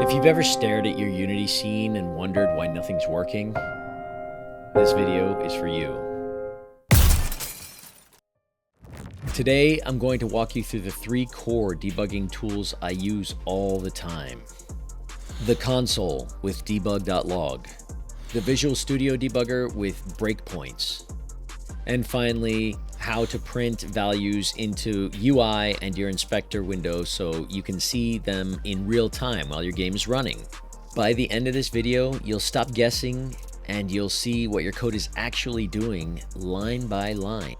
If you've ever stared at your Unity scene and wondered why nothing's working, this video is for you. Today, I'm going to walk you through the 3 core debugging tools I use all the time. The console with Debug.Log, the Visual Studio Debugger with Breakpoints, and finally, how to print values into UI and your inspector window so you can see them in real time while your game is running. By the end of this video, you'll stop guessing and you'll see what your code is actually doing line by line.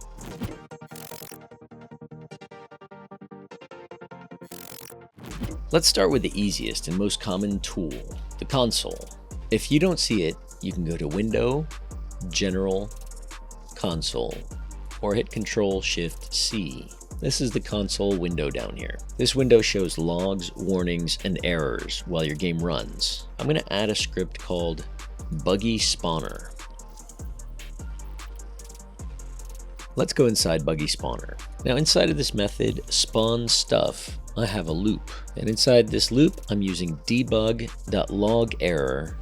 Let's start with the easiest and most common tool, the console. If you don't see it, you can go to Window, General, Console, or hit Control-Shift-C. This is the console window down here. This window shows logs, warnings, and errors while your game runs. I'm going to add a script called Buggy Spawner. Let's go inside Buggy Spawner. Now inside of this method, spawn stuff, I have a loop. And inside this loop, I'm using Debug.LogError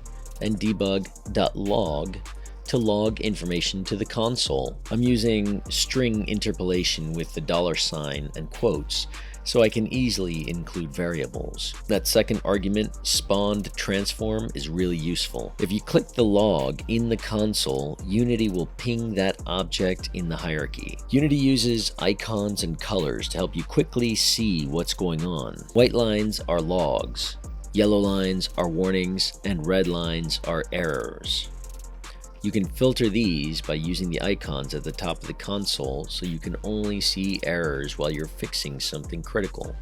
and Debug.Log to log information to the console. I'm using string interpolation with the $ and quotes, so I can easily include variables. That second argument, spawned transform, is really useful. If you click the log in the console, Unity will ping that object in the hierarchy. Unity uses icons and colors to help you quickly see what's going on. White lines are logs, yellow lines are warnings, and red lines are errors. You can filter these by using the icons at the top of the console so you can only see errors while you're fixing something critical.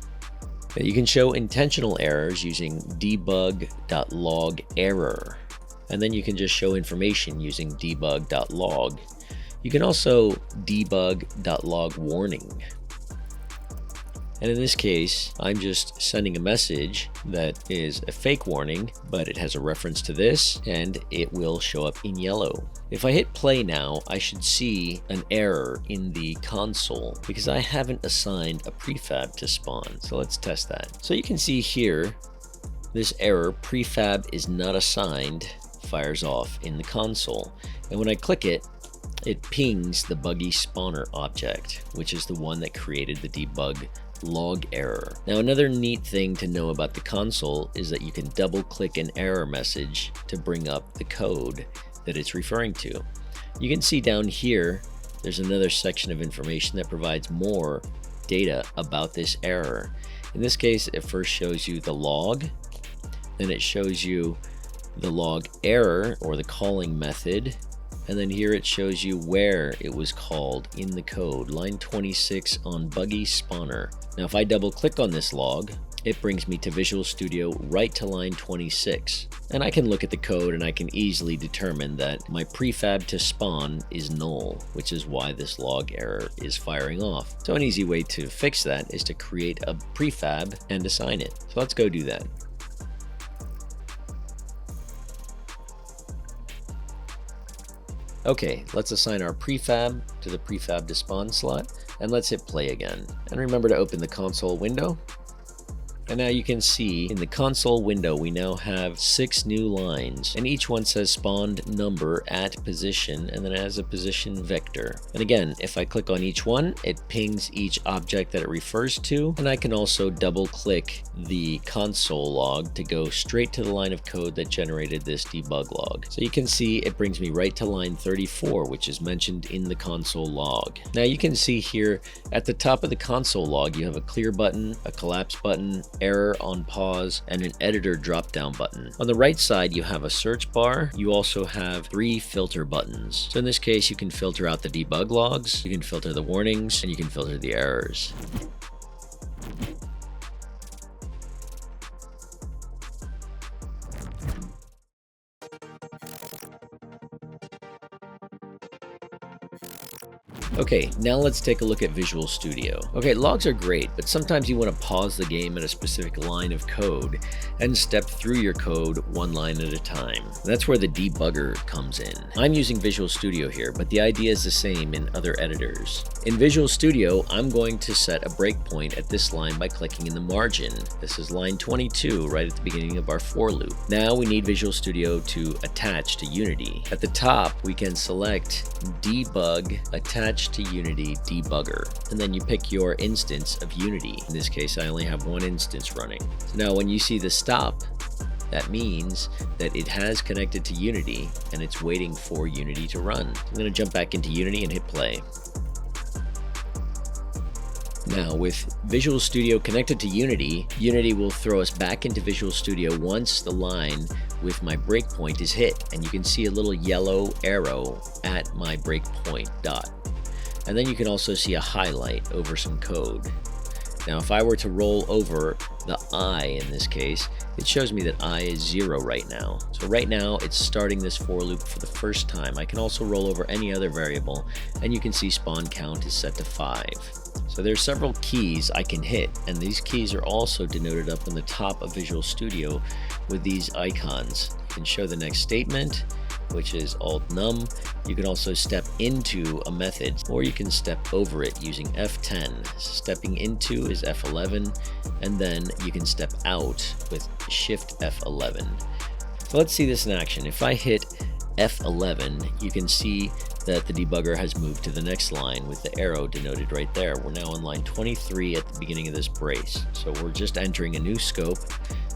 Now you can show intentional errors using Debug.LogError, and then you can just show information using Debug.Log. You can also Debug.LogWarning. And in this case, I'm just sending a message that is a fake warning, but it has a reference to this, and it will show up in yellow. If I hit play now, I should see an error in the console because I haven't assigned a prefab to spawn. So let's test that. So you can see here, this error, prefab is not assigned, fires off in the console. And when I click it, it pings the buggy spawner object, which is the one that created the Debug.Log error. Now another neat thing to know about the console is that you can double click an error message to bring up the code that it's referring to. You can see down here there's another section of information that provides more data about this error. In this case, it first shows you the log, then it shows you the log error or the calling method, and then here it shows you where it was called in the code, line 26 on Buggy Spawner. Now if I double click on this log, it brings me to Visual Studio right to line 26. And I can look at the code and I can easily determine that my prefab to spawn is null, which is why this log error is firing off. So an easy way to fix that is to create a prefab and assign it. So let's go do that. Okay, let's assign our prefab to the prefab to spawn slot, and let's hit play again. And remember to open the console window. And now you can see in the console window we now have 6 new lines, and each one says spawned number at position and then it has a position vector. And again, if I click on each one, it pings each object that it refers to, and I can also double click the console log to go straight to the line of code that generated this debug log. So you can see it brings me right to line 34, which is mentioned in the console log. Now you can see here at the top of the console log you have a clear button, a collapse button, error on pause, and an editor drop down button. On the right side you have a search bar. You also have 3 filter buttons. So in this case you can filter out the debug logs, you can filter the warnings, and you can filter the errors. Okay, now let's take a look at Visual Studio. Okay, logs are great, but sometimes you want to pause the game at a specific line of code and step through your code one line at a time. That's where the debugger comes in. I'm using Visual Studio here, but the idea is the same in other editors. In Visual Studio, I'm going to set a breakpoint at this line by clicking in the margin. This is line 22, right at the beginning of our for loop. Now we need Visual Studio to attach to Unity. At the top, we can select Debug Attach to Unity Debugger, and then you pick your instance of Unity. In this case, I only have one instance running. So now when you see the stop, that means that it has connected to Unity and it's waiting for Unity to run. I'm going to jump back into Unity and hit play. Now with Visual Studio connected to Unity, Unity will throw us back into Visual Studio once the line with my breakpoint is hit, and you can see a little yellow arrow at my breakpoint dot. And then you can also see a highlight over some code. Now if I were to roll over the I in this case, it shows me that I is 0 right now. So right now it's starting this for loop for the first time. I can also roll over any other variable, and you can see spawn count is set to 5. So there's several keys I can hit, and these keys are also denoted up on the top of Visual Studio with these icons. You can show the next statement, which is Alt-Num. You can also step into a method, or you can step over it using F10. Stepping into is F11, and then you can step out with Shift F11. So let's see this in action. If I hit F11, you can see that the debugger has moved to the next line with the arrow denoted right there. We're now on line 23 at the beginning of this brace. So we're just entering a new scope,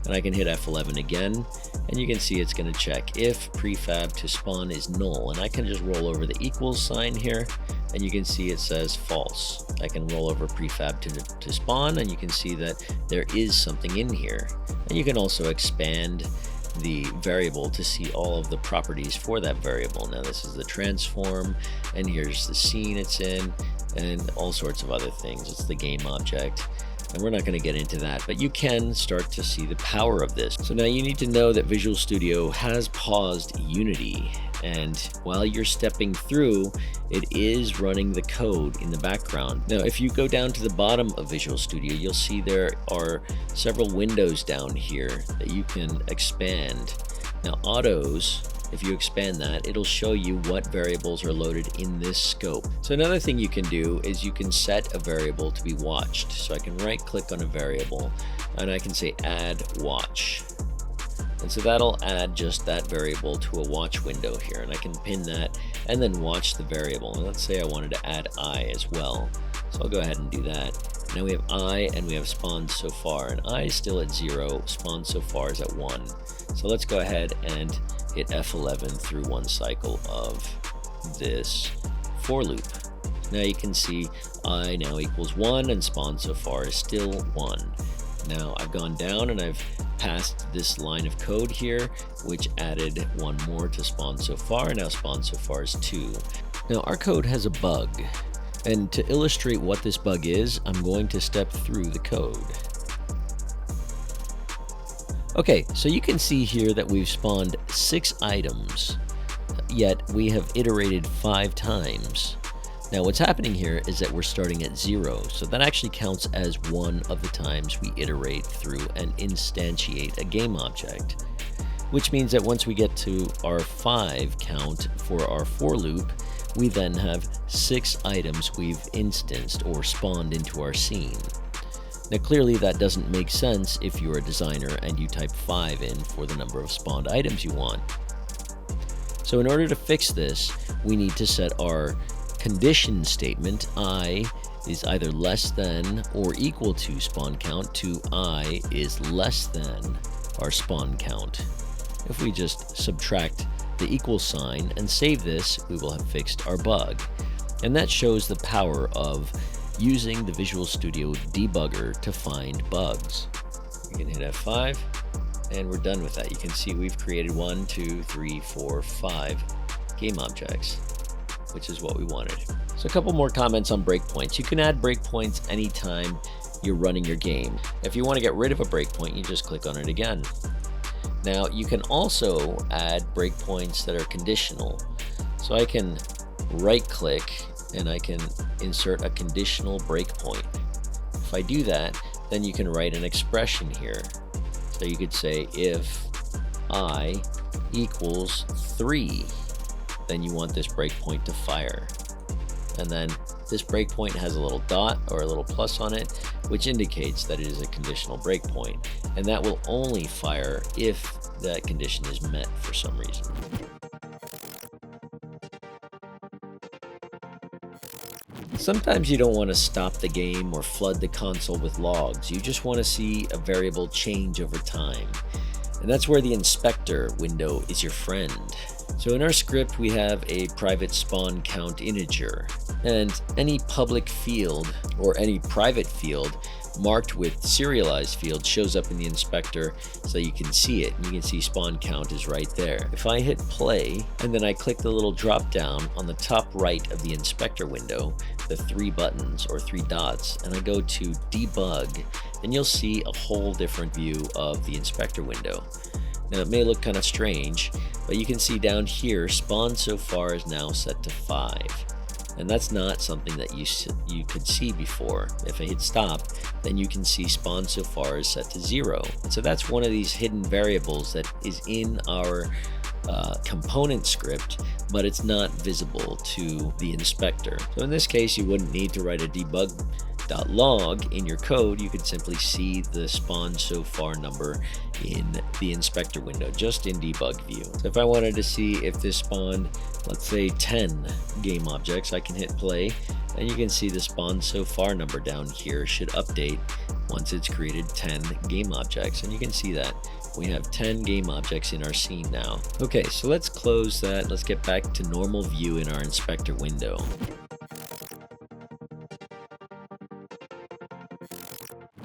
and I can hit F11 again, and you can see it's going to check if prefab to spawn is null, and I can just roll over the equals sign here, and you can see it says false. I can roll over prefab to spawn, and you can see that there is something in here. And you can also expand the variable to see all of the properties for that variable. Now this is the transform, and here's the scene it's in, and all sorts of other things. It's the game object, and we're not going to get into that, but you can start to see the power of this. So now you need to know that Visual Studio has paused Unity, and while you're stepping through, it is running the code in the background. Now if you go down to the bottom of Visual Studio, you'll see there are several windows down here that you can expand. Now autos, if you expand that, it'll show you what variables are loaded in this scope. So another thing you can do is you can set a variable to be watched. So I can right click on a variable and I can say add watch. And so that'll add just that variable to a watch window here, and I can pin that and then watch the variable. And let's say I wanted to add I as well. So I'll go ahead and do that. Now we have I and we have spawned so far, and I is still at 0, spawned so far is at 1. So let's go ahead and hit F11 through one cycle of this for loop. Now you can see I now equals 1 and spawn so far is still 1. Now I've gone down and I've passed this line of code here, which added one more to spawn so far. Now spawn so far is 2. Now our code has a bug, and to illustrate what this bug is, I'm going to step through the code. Okay, so you can see here that we've spawned 6 items, yet we have iterated 5 times. Now what's happening here is that we're starting at 0, so that actually counts as one of the times we iterate through and instantiate a game object, which means that once we get to our 5 count for our for loop, we then have 6 items we've instanced or spawned into our scene. Now clearly that doesn't make sense if you're a designer and you type 5 in for the number of spawned items you want. So in order to fix this, we need to set our condition statement I is either less than or equal to spawn count to I is less than our spawn count. If we just subtract the equal sign and save this, we will have fixed our bug. And that shows the power of using the Visual Studio Debugger to find bugs. We can hit F5 and we're done with that. You can see we've created 1, 2, 3, 4, 5 game objects, which is what we wanted. So a couple more comments on breakpoints. You can add breakpoints anytime you're running your game. If you want to get rid of a breakpoint, you just click on it again. Now you can also add breakpoints that are conditional. So I can right click and I can insert a conditional breakpoint. If I do that, then you can write an expression here. So you could say if I equals 3, then you want this breakpoint to fire. And then this breakpoint has a little dot or a little plus on it, which indicates that it is a conditional breakpoint. And that will only fire if that condition is met for some reason. Sometimes you don't want to stop the game or flood the console with logs. You just want to see a variable change over time. And that's where the inspector window is your friend. So in our script, we have a private spawn count integer, and any public field or any private field marked with serialized field shows up in the inspector so you can see it, and you can see spawn count is right there. If I hit play and then I click the little drop down on the top right of the inspector window, the 3 buttons or 3 dots, and I go to debug, then you'll see a whole different view of the inspector window. Now it may look kind of strange, but you can see down here spawn so far is now set to 5. And that's not something that you could see before. If I hit stop, then you can see spawn so far is set to 0. And so that's one of these hidden variables that is in our component script, but it's not visible to the inspector. So in this case, you wouldn't need to write a Debug.Log in your code. You could simply see the spawn so far number in the inspector window, just in debug view. So if I wanted to see if this spawned, let's say 10 game objects, I can hit play and you can see the spawn so far number down here should update once it's created 10 game objects. And you can see that we have 10 game objects in our scene now. Okay, so let's close that. Let's get back to normal view in our inspector window.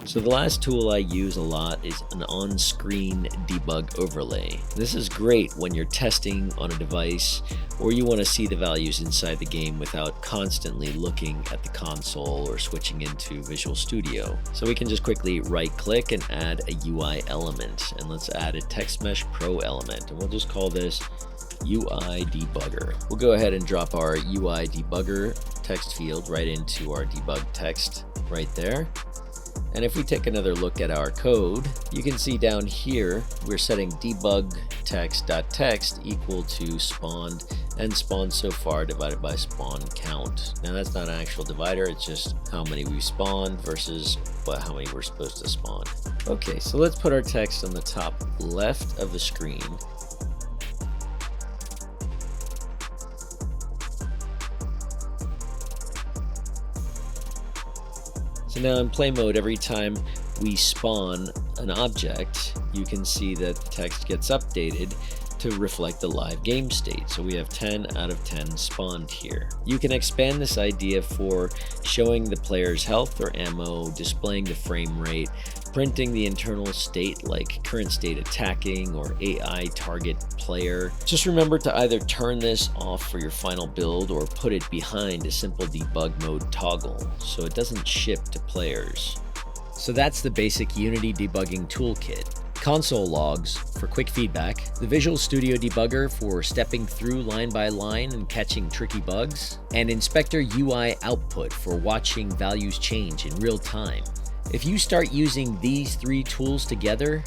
So the last tool I use a lot is an on-screen debug overlay. This is great when you're testing on a device or you want to see the values inside the game without constantly looking at the console or switching into Visual Studio. So we can just quickly right-click and add a UI element. And let's add a TextMeshPro element. And we'll just call this UI Debugger. We'll go ahead and drop our UI Debugger text field right into our debug text right there. And if we take another look at our code, you can see down here we're setting debug text.text equal to spawned and spawned so far divided by spawn count. Now that's not an actual divider, it's just how many we spawned versus how many we're supposed to spawn. Okay, so let's put our text on the top left of the screen. So now in play mode, every time we spawn an object, you can see that the text gets updated to reflect the live game state. So we have 10 out of 10 spawned here. You can expand this idea for showing the player's health or ammo, displaying the frame rate, printing the internal state like current state attacking or AI target player. Just remember to either turn this off for your final build or put it behind a simple debug mode toggle so it doesn't ship to players. So that's the basic Unity debugging toolkit. Console logs for quick feedback, the Visual Studio Debugger for stepping through line by line and catching tricky bugs, and Inspector UI output for watching values change in real time. If you start using these 3 tools together,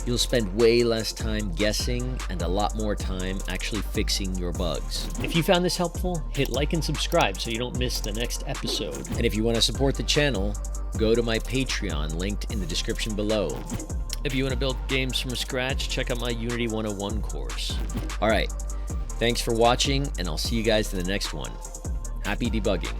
you'll spend way less time guessing and a lot more time actually fixing your bugs. If you found this helpful, hit like and subscribe so you don't miss the next episode. And if you want to support the channel, go to my Patreon linked in the description below. If you want to build games from scratch, check out my Unity 101 course. All right, thanks for watching, and I'll see you guys in the next one. Happy debugging.